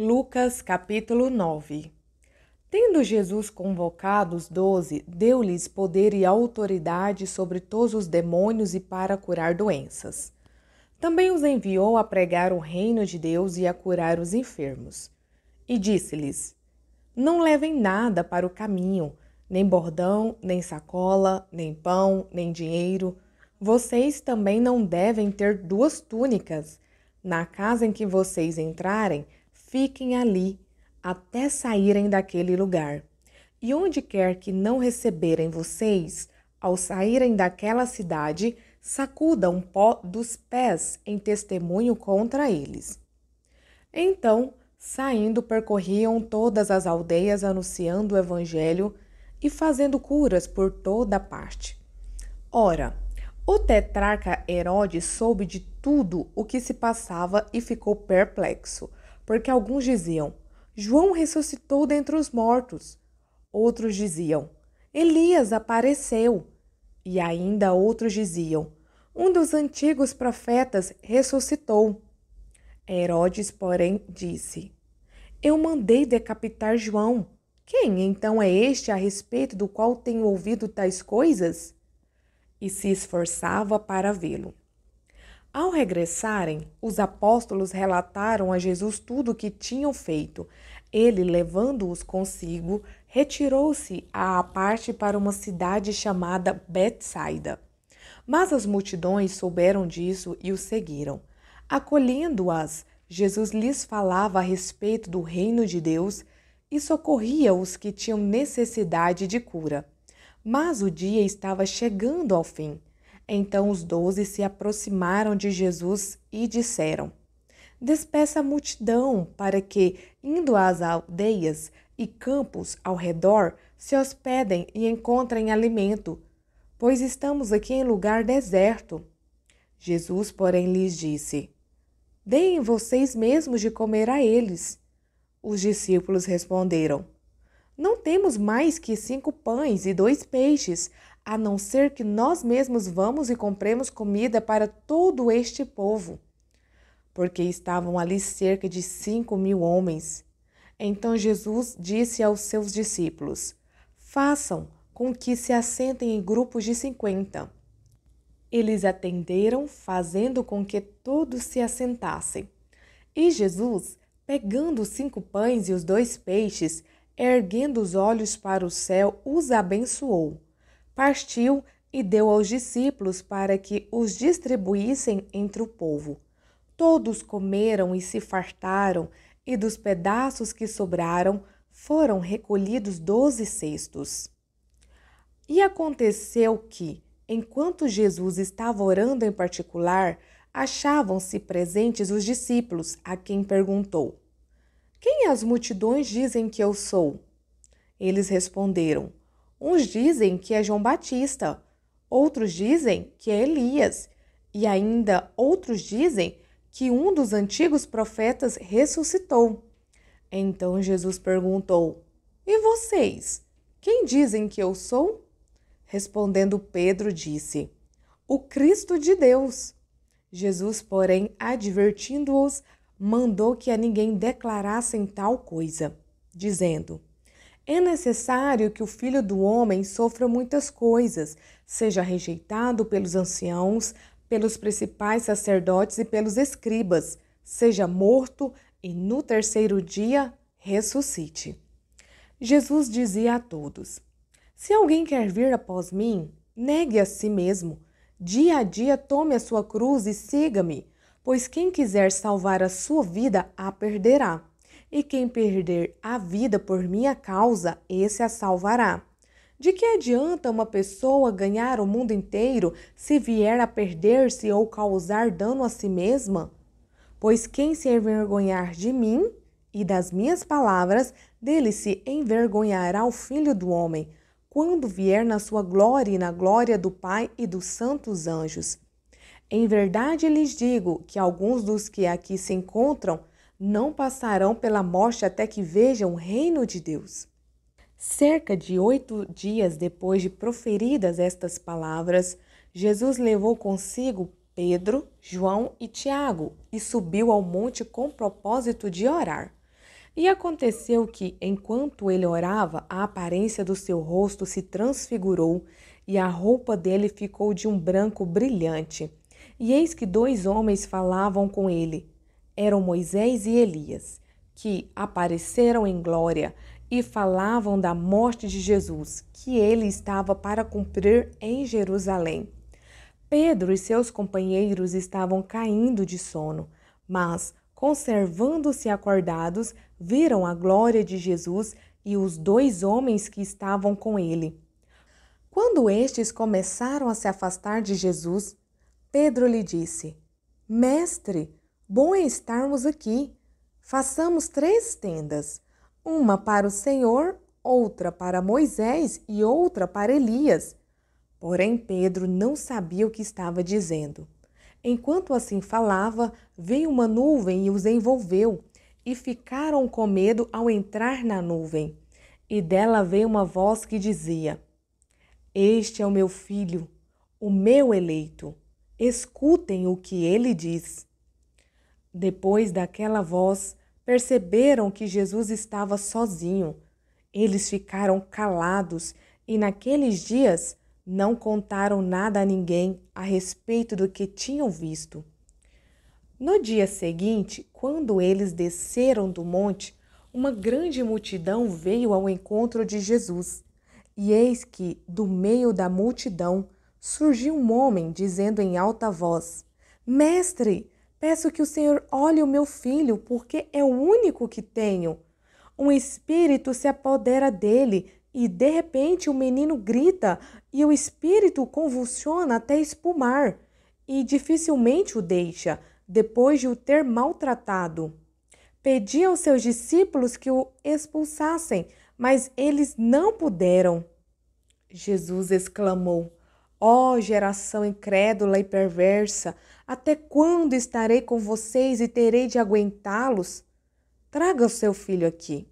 Lucas capítulo 9. Tendo Jesus convocado os 12, deu-lhes poder e autoridade sobre todos os demônios e para curar doenças. Também os enviou a pregar o reino de Deus e a curar os enfermos. E disse-lhes: Não levem nada para o caminho, nem bordão, nem sacola, nem pão, nem dinheiro. Vocês também não devem ter 2 túnicas. Na casa em que vocês entrarem, fiquem ali, até saírem daquele lugar. E onde quer que não receberem vocês, ao saírem daquela cidade, sacudam pó dos pés em testemunho contra eles. Então, saindo, percorriam todas as aldeias anunciando o evangelho e fazendo curas por toda parte. Ora, o tetrarca Herodes soube de tudo o que se passava e ficou perplexo, porque alguns diziam: João ressuscitou dentre os mortos. Outros diziam: Elias apareceu. E ainda outros diziam: Um dos antigos profetas ressuscitou. Herodes, porém, disse: Eu mandei decapitar João. Quem então é este a respeito do qual tenho ouvido tais coisas? E se esforçava para vê-lo. Ao regressarem, os apóstolos relataram a Jesus tudo o que tinham feito. Ele, levando-os consigo, retirou-se à parte para uma cidade chamada Betsaida. Mas as multidões souberam disso e o seguiram. Acolhendo-as, Jesus lhes falava a respeito do reino de Deus e socorria os que tinham necessidade de cura. Mas o dia estava chegando ao fim. Então os 12 se aproximaram de Jesus e disseram: Despeça a multidão para que, indo às aldeias e campos ao redor, se hospedem e encontrem alimento, pois estamos aqui em lugar deserto. Jesus, porém, lhes disse: Deem vocês mesmos de comer a eles. Os discípulos responderam: Não temos mais que 5 pães e 2 peixes, a não ser que nós mesmos vamos e compremos comida para todo este povo. Porque estavam ali cerca de 5.000 homens. Então Jesus disse aos seus discípulos: Façam com que se assentem em grupos de 50. Eles atenderam, fazendo com que todos se assentassem. E Jesus, pegando os 5 pães e os 2 peixes, erguendo os olhos para o céu, os abençoou. Partiu e deu aos discípulos para que os distribuíssem entre o povo. Todos comeram e se fartaram, e dos pedaços que sobraram foram recolhidos 12 cestos. E aconteceu que, enquanto Jesus estava orando em particular, achavam-se presentes os discípulos, a quem perguntou: Quem as multidões dizem que eu sou? Eles responderam: Uns dizem que é João Batista, outros dizem que é Elias, e ainda outros dizem que um dos antigos profetas ressuscitou. Então Jesus perguntou: E vocês? Quem dizem que eu sou? Respondendo Pedro, disse: O Cristo de Deus. Jesus, porém, advertindo-os, mandou que a ninguém declarassem tal coisa, dizendo: É necessário que o Filho do Homem sofra muitas coisas, seja rejeitado pelos anciãos, pelos principais sacerdotes e pelos escribas, seja morto e no 3º dia ressuscite. Jesus dizia a todos: Se alguém quer vir após mim, negue a si mesmo. Dia a dia tome a sua cruz e siga-me, pois quem quiser salvar a sua vida a perderá. E quem perder a vida por minha causa, esse a salvará. De que adianta uma pessoa ganhar o mundo inteiro se vier a perder-se ou causar dano a si mesma? Pois quem se envergonhar de mim e das minhas palavras, dele se envergonhará o Filho do Homem, quando vier na sua glória e na glória do Pai e dos santos anjos. Em verdade lhes digo que alguns dos que aqui se encontram não passarão pela morte até que vejam o reino de Deus. Cerca de 8 dias depois de proferidas estas palavras, Jesus levou consigo Pedro, João e Tiago e subiu ao monte com propósito de orar. E aconteceu que, enquanto ele orava, a aparência do seu rosto se transfigurou e a roupa dele ficou de um branco brilhante. E eis que dois homens falavam com ele. Eram Moisés e Elias, que apareceram em glória e falavam da morte de Jesus, que ele estava para cumprir em Jerusalém. Pedro e seus companheiros estavam caindo de sono, mas, conservando-se acordados, viram a glória de Jesus e os dois homens que estavam com ele. Quando estes começaram a se afastar de Jesus, Pedro lhe disse: Mestre, bom é estarmos aqui. Façamos 3 tendas, uma para o Senhor, outra para Moisés e outra para Elias. Porém, Pedro não sabia o que estava dizendo. Enquanto assim falava, veio uma nuvem e os envolveu, e ficaram com medo ao entrar na nuvem. E dela veio uma voz que dizia: Este é o meu filho, o meu eleito. Escutem o que ele diz. Depois daquela voz, perceberam que Jesus estava sozinho. Eles ficaram calados e naqueles dias não contaram nada a ninguém a respeito do que tinham visto. No dia seguinte, quando eles desceram do monte, uma grande multidão veio ao encontro de Jesus. E eis que, do meio da multidão, surgiu um homem dizendo em alta voz: Mestre, peço que o Senhor olhe o meu filho, porque é o único que tenho. Um espírito se apodera dele e, de repente, o menino grita e o espírito o convulsiona até espumar e dificilmente o deixa, depois de o ter maltratado. Pedi aos seus discípulos que o expulsassem, mas eles não puderam. Jesus exclamou: Ó geração incrédula e perversa, até quando estarei com vocês e terei de aguentá-los? Traga o seu filho aqui.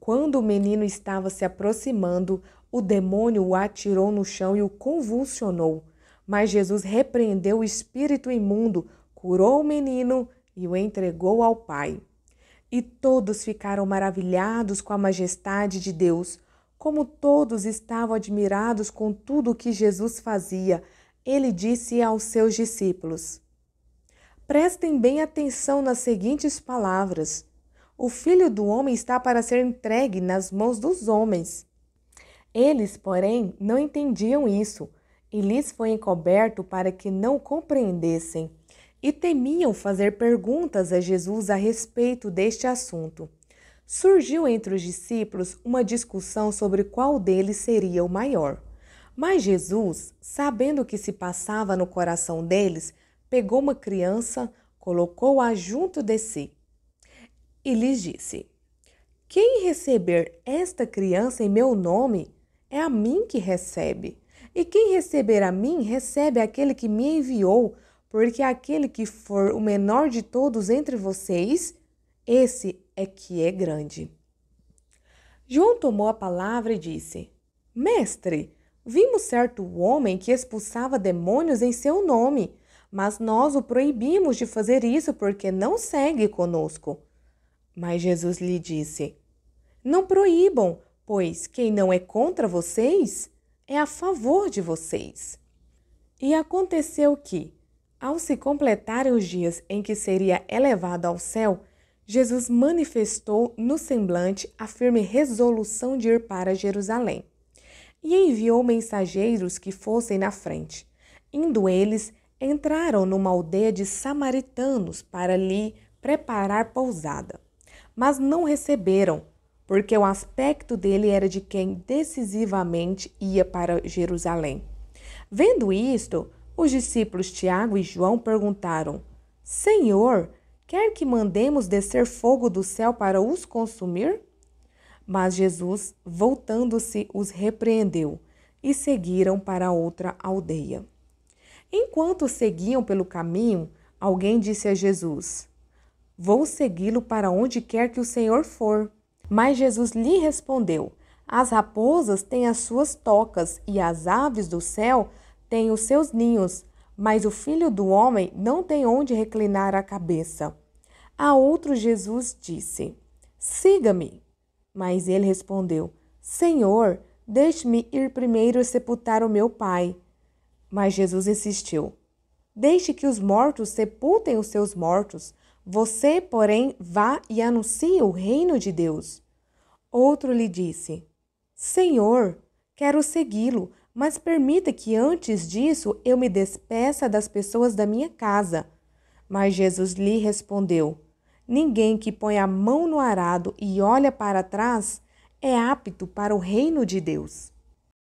Quando o menino estava se aproximando, o demônio o atirou no chão e o convulsionou. Mas Jesus repreendeu o espírito imundo, curou o menino e o entregou ao Pai. E todos ficaram maravilhados com a majestade de Deus. Como todos estavam admirados com tudo o que Jesus fazia, ele disse aos seus discípulos: Prestem bem atenção nas seguintes palavras. O Filho do Homem está para ser entregue nas mãos dos homens. Eles, porém, não entendiam isso, e lhes foi encoberto para que não compreendessem, e temiam fazer perguntas a Jesus a respeito deste assunto. Surgiu entre os discípulos uma discussão sobre qual deles seria o maior. Mas Jesus, sabendo o que se passava no coração deles, pegou uma criança, colocou-a junto de si e lhes disse: Quem receber esta criança em meu nome, é a mim que recebe. E quem receber a mim, recebe aquele que me enviou, porque aquele que for o menor de todos entre vocês, esse é que é grande. João tomou a palavra e disse: Mestre, vimos certo homem que expulsava demônios em seu nome, mas nós o proibimos de fazer isso porque não segue conosco. Mas Jesus lhe disse: Não proíbam, pois quem não é contra vocês, é a favor de vocês. E aconteceu que, ao se completarem os dias em que seria elevado ao céu, Jesus manifestou no semblante a firme resolução de ir para Jerusalém. E enviou mensageiros que fossem na frente. Indo eles, entraram numa aldeia de samaritanos para lhe preparar pousada. Mas não receberam, porque o aspecto dele era de quem decisivamente ia para Jerusalém. Vendo isto, os discípulos Tiago e João perguntaram: Senhor, quer que mandemos descer fogo do céu para os consumir? Mas Jesus, voltando-se, os repreendeu e seguiram para outra aldeia. Enquanto seguiam pelo caminho, alguém disse a Jesus: Vou segui-lo para onde quer que o Senhor for. Mas Jesus lhe respondeu: As raposas têm as suas tocas e as aves do céu têm os seus ninhos, mas o Filho do Homem não tem onde reclinar a cabeça. A outro Jesus disse: Siga-me. Mas ele respondeu: Senhor, deixe-me ir primeiro sepultar o meu pai. Mas Jesus insistiu: Deixe que os mortos sepultem os seus mortos. Você, porém, vá e anuncie o reino de Deus. Outro lhe disse: Senhor, quero segui-lo, mas permita que antes disso eu me despeça das pessoas da minha casa. Mas Jesus lhe respondeu: Ninguém que põe a mão no arado e olha para trás é apto para o reino de Deus.